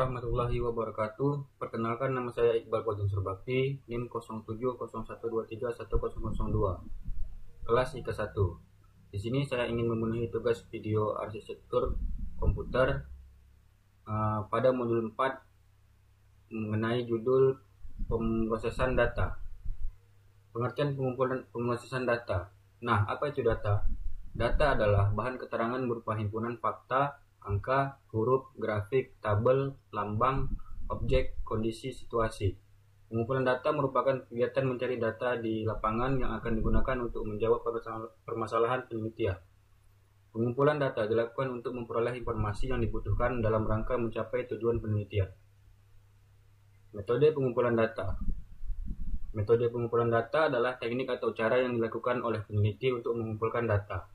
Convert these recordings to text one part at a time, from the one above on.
warahmatullahi wabarakatuh. Perkenalkan, nama saya Iqbal Fauzan Surbakti, NIM 0701231002, kelas IKA 1. Di sini saya ingin memenuhi tugas video arsitektur komputer pada modul 4 mengenai judul pemrosesan data. Pengertian pemrosesan data. Nah, apa itu data? Data adalah bahan keterangan berupa himpunan fakta, angka, huruf, grafik, tabel, lambang, objek, kondisi, situasi. Pengumpulan data merupakan kegiatan mencari data di lapangan yang akan digunakan untuk menjawab permasalahan penelitian. Pengumpulan data dilakukan untuk memperoleh informasi yang dibutuhkan dalam rangka mencapai tujuan penelitian. Metode pengumpulan data. Metode pengumpulan data adalah teknik atau cara yang dilakukan oleh peneliti untuk mengumpulkan data.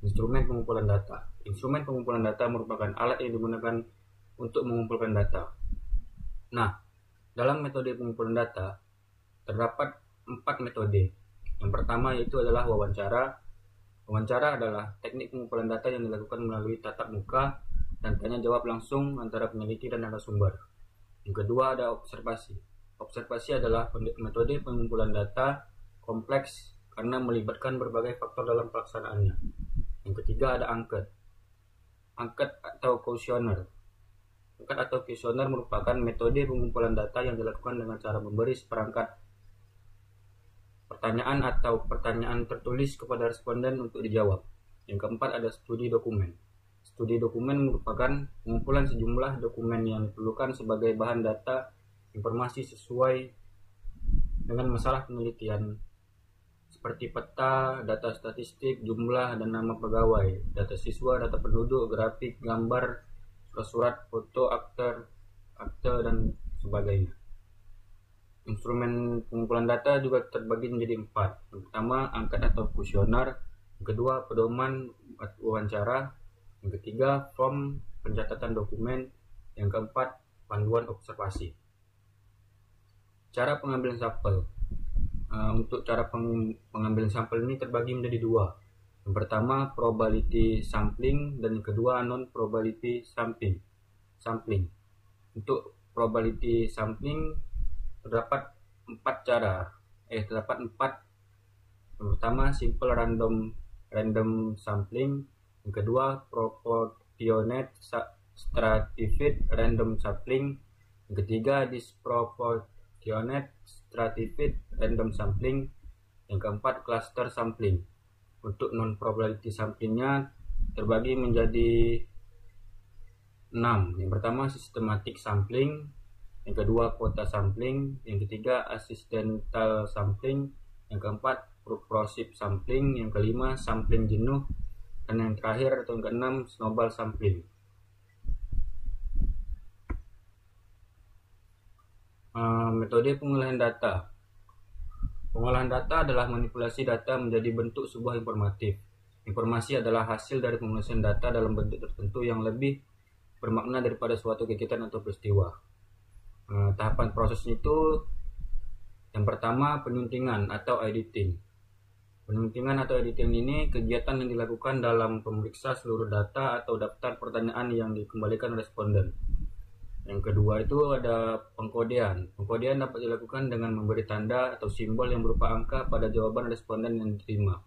Instrumen pengumpulan data. Instrumen pengumpulan data merupakan alat yang digunakan untuk mengumpulkan data. Nah, dalam metode pengumpulan data terdapat 4 metode. Yang pertama yaitu adalah wawancara. Wawancara adalah teknik pengumpulan data yang dilakukan melalui tatap muka dan tanya jawab langsung antara peneliti dan narasumber. Yang kedua ada observasi. Observasi adalah metode pengumpulan data kompleks karena melibatkan berbagai faktor dalam pelaksanaannya. Yang ketiga ada angket. Angket atau kuesioner. Angket atau kuesioner merupakan metode pengumpulan data yang dilakukan dengan cara memberi seperangkat pertanyaan atau pertanyaan tertulis kepada responden untuk dijawab. Yang keempat ada studi dokumen. Studi dokumen merupakan pengumpulan sejumlah dokumen yang diperlukan sebagai bahan data informasi sesuai dengan masalah penelitian, seperti peta, data statistik, jumlah dan nama pegawai, data siswa, data penduduk, grafik, gambar, surat-surat, foto, akte, dan sebagainya. Instrumen pengumpulan data juga terbagi menjadi 4. Yang pertama, angket atau kuesioner. Yang kedua, pedoman wawancara. Yang ketiga, form pencatatan dokumen. Yang keempat, panduan observasi. Cara pengambilan sampel. Untuk cara pengambilan sampel ini terbagi menjadi 2. Yang pertama probability sampling dan yang kedua non probability sampling. Untuk probability sampling terdapat 4 cara. Yang pertama simple random sampling, yang kedua proportionate stratified random sampling, yang ketiga disproportionate stratified random sampling, yang keempat cluster sampling. Untuk non probability samplingnya terbagi menjadi 6. Yang pertama systematic sampling, yang kedua quota sampling, yang ketiga accidental sampling, yang keempat purposive sampling, yang kelima sampling jenuh, dan yang terakhir atau yang keenam snowball sampling. Metode pengolahan data. Pengolahan data adalah manipulasi data menjadi bentuk sebuah informatif. Informasi adalah hasil dari pemrosesan data dalam bentuk tertentu yang lebih bermakna daripada suatu kegiatan atau peristiwa. Tahapan prosesnya itu yang pertama penyuntingan atau editing. Penyuntingan atau editing ini kegiatan yang dilakukan dalam memeriksa seluruh data atau daftar pertanyaan yang dikembalikan responden. Yang kedua itu ada pengkodean. Pengkodean dapat dilakukan dengan memberi tanda atau simbol yang berupa angka pada jawaban responden yang diterima.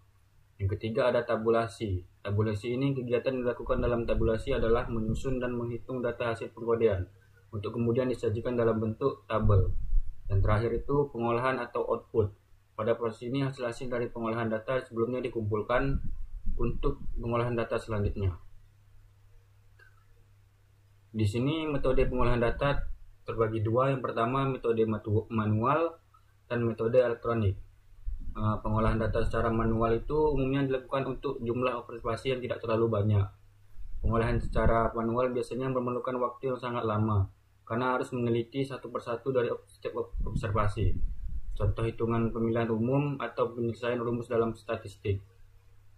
Yang ketiga ada tabulasi. Tabulasi ini kegiatan yang dilakukan dalam tabulasi adalah menyusun dan menghitung data hasil pengkodean untuk kemudian disajikan dalam bentuk tabel. Dan terakhir itu pengolahan atau output. Pada proses ini hasil-hasil dari pengolahan data sebelumnya dikumpulkan untuk pengolahan data selanjutnya. Di sini metode pengolahan data terbagi 2. Yang pertama metode manual dan metode elektronik. Pengolahan data secara manual itu umumnya dilakukan untuk jumlah observasi yang tidak terlalu banyak. Pengolahan secara manual biasanya memerlukan waktu yang sangat lama karena harus meneliti satu persatu dari setiap observasi. Contoh hitungan pemilihan umum atau penyelesaian rumus dalam statistik.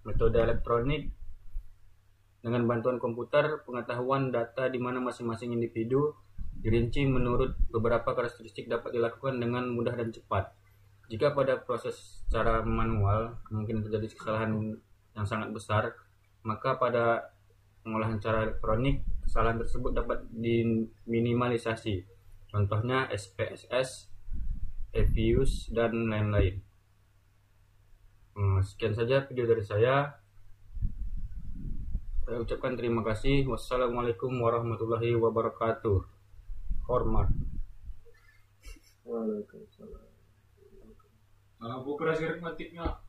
Metode elektronik dengan bantuan komputer, pengetahuan data di mana masing-masing individu dirinci menurut beberapa karakteristik dapat dilakukan dengan mudah dan cepat. Jika pada proses secara manual mungkin terjadi kesalahan yang sangat besar, maka pada pengolahan secara elektronik, kesalahan tersebut dapat diminimalisasi. Contohnya SPSS, EVIUS, dan lain-lain. Sekian saja video dari saya. Saya ucapkan terima kasih. Wassalamualaikum warahmatullahi wabarakatuh. Hormat. Waalaikumsalam. Buku aritmetiknya